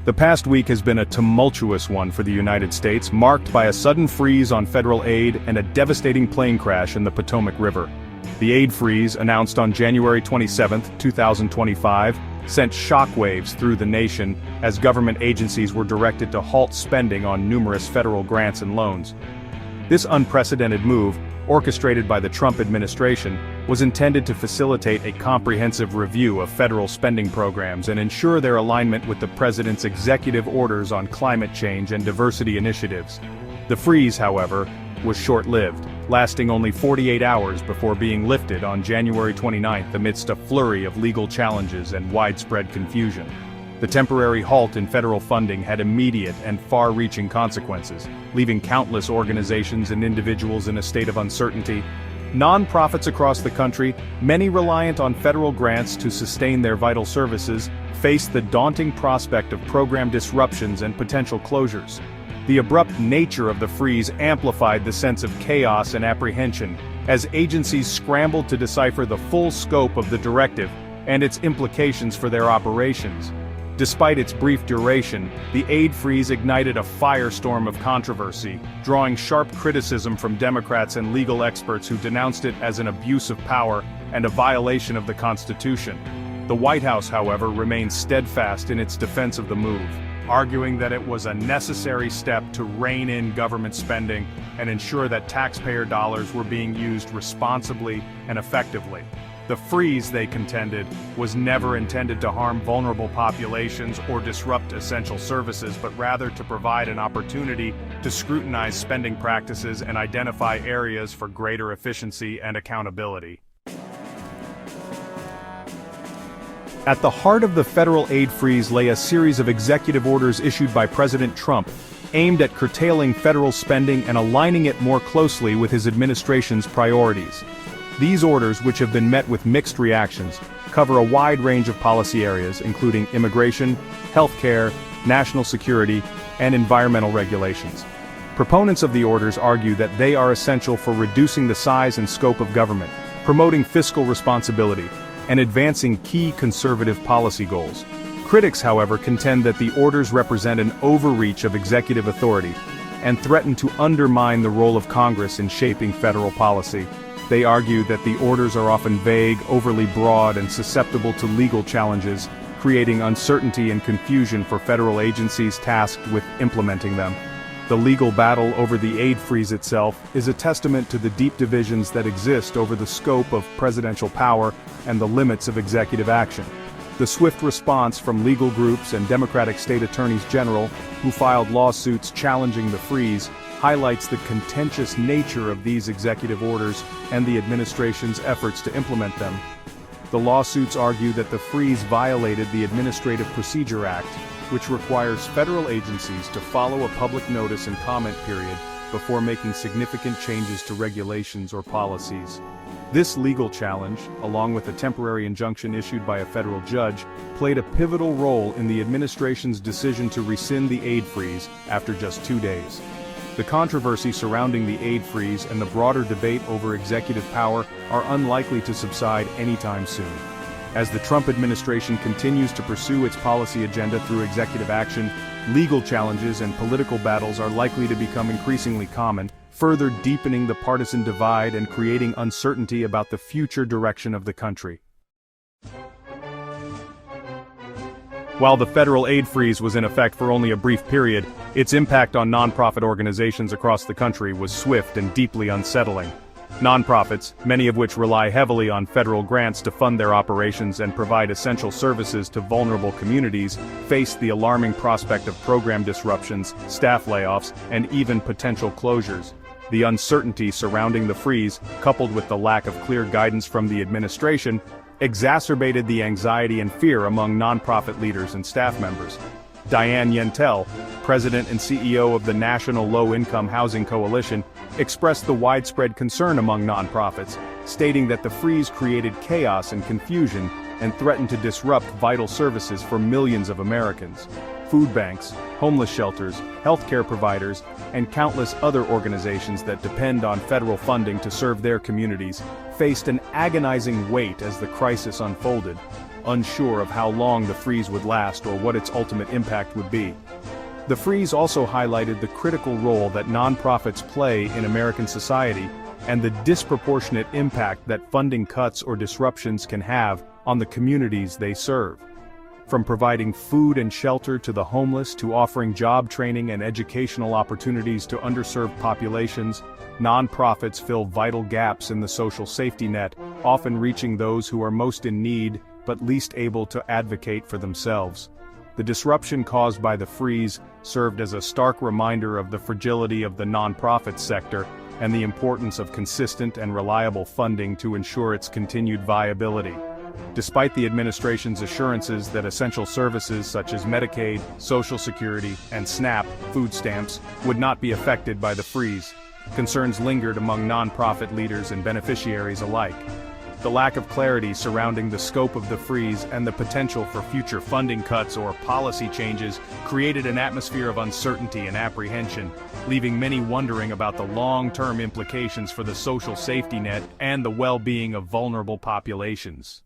The past week has been a tumultuous one for the United States, marked by a sudden freeze on federal aid and a devastating plane crash in the Potomac River. The aid freeze, announced on January 27, 2025, sent shockwaves through the nation as government agencies were directed to halt spending on numerous federal grants and loans. This unprecedented move, orchestrated by the Trump administration, was intended to facilitate a comprehensive review of federal spending programs and ensure their alignment with the president's executive orders on climate change and diversity initiatives. The freeze, however, was short-lived, lasting only 48 hours before being lifted on January 29 amidst a flurry of legal challenges and widespread confusion. The temporary halt in federal funding had immediate and far-reaching consequences, leaving countless organizations and individuals in a state of uncertainty. Nonprofits across the country, many reliant on federal grants to sustain their vital services, faced the daunting prospect of program disruptions and potential closures. The abrupt nature of the freeze amplified the sense of chaos and apprehension, as agencies scrambled to decipher the full scope of the directive and its implications for their operations. Despite its brief duration, the aid freeze ignited a firestorm of controversy, drawing sharp criticism from Democrats and legal experts who denounced it as an abuse of power and a violation of the Constitution. The White House, however, remained steadfast in its defense of the move, arguing that it was a necessary step to rein in government spending and ensure that taxpayer dollars were being used responsibly and effectively. The freeze, they contended, was never intended to harm vulnerable populations or disrupt essential services, but rather to provide an opportunity to scrutinize spending practices and identify areas for greater efficiency and accountability. At the heart of the federal aid freeze lay a series of executive orders issued by President Trump, aimed at curtailing federal spending and aligning it more closely with his administration's priorities. These orders, which have been met with mixed reactions, cover a wide range of policy areas, including immigration, healthcare, national security, and environmental regulations. Proponents of the orders argue that they are essential for reducing the size and scope of government, promoting fiscal responsibility, and advancing key conservative policy goals. Critics, however, contend that the orders represent an overreach of executive authority and threaten to undermine the role of Congress in shaping federal policy. They argue that the orders are often vague, overly broad, and susceptible to legal challenges, creating uncertainty and confusion for federal agencies tasked with implementing them. The legal battle over the aid freeze itself is a testament to the deep divisions that exist over the scope of presidential power and the limits of executive action. The swift response from legal groups and Democratic state attorneys general, who filed lawsuits challenging the freeze, highlights the contentious nature of these executive orders and the administration's efforts to implement them. The lawsuits argue that the freeze violated the Administrative Procedure Act, which requires federal agencies to follow a public notice and comment period before making significant changes to regulations or policies. This legal challenge, along with a temporary injunction issued by a federal judge, played a pivotal role in the administration's decision to rescind the aid freeze after just 2 days. The controversy surrounding the aid freeze and the broader debate over executive power are unlikely to subside anytime soon. As the Trump administration continues to pursue its policy agenda through executive action, legal challenges and political battles are likely to become increasingly common, further deepening the partisan divide and creating uncertainty about the future direction of the country. While the federal aid freeze was in effect for only a brief period, its impact on nonprofit organizations across the country was swift and deeply unsettling. Nonprofits, many of which rely heavily on federal grants to fund their operations and provide essential services to vulnerable communities, faced the alarming prospect of program disruptions, staff layoffs, and even potential closures. The uncertainty surrounding the freeze, coupled with the lack of clear guidance from the administration, exacerbated the anxiety and fear among nonprofit leaders and staff members. Diane Yentel, president and CEO of the National Low-Income Housing Coalition, expressed the widespread concern among nonprofits, stating that the freeze created chaos and confusion and threatened to disrupt vital services for millions of Americans. Food banks, homeless shelters, healthcare providers, and countless other organizations that depend on federal funding to serve their communities faced an agonizing wait as the crisis unfolded. unsure of how long the freeze would last or what its ultimate impact would be. The freeze also highlighted the critical role that nonprofits play in American society and the disproportionate impact that funding cuts or disruptions can have on the communities they serve. From providing food and shelter to the homeless to offering job training and educational opportunities to underserved populations, nonprofits fill vital gaps in the social safety net, often reaching those who are most in need but least able to advocate for themselves. The disruption caused by the freeze served as a stark reminder of the fragility of the nonprofit sector and the importance of consistent and reliable funding to ensure its continued viability. Despite the administration's assurances that essential services such as Medicaid, Social Security, and SNAP food stamps would not be affected by the freeze, concerns lingered among nonprofit leaders and beneficiaries alike. The lack of clarity surrounding the scope of the freeze and the potential for future funding cuts or policy changes created an atmosphere of uncertainty and apprehension, leaving many wondering about the long-term implications for the social safety net and the well-being of vulnerable populations.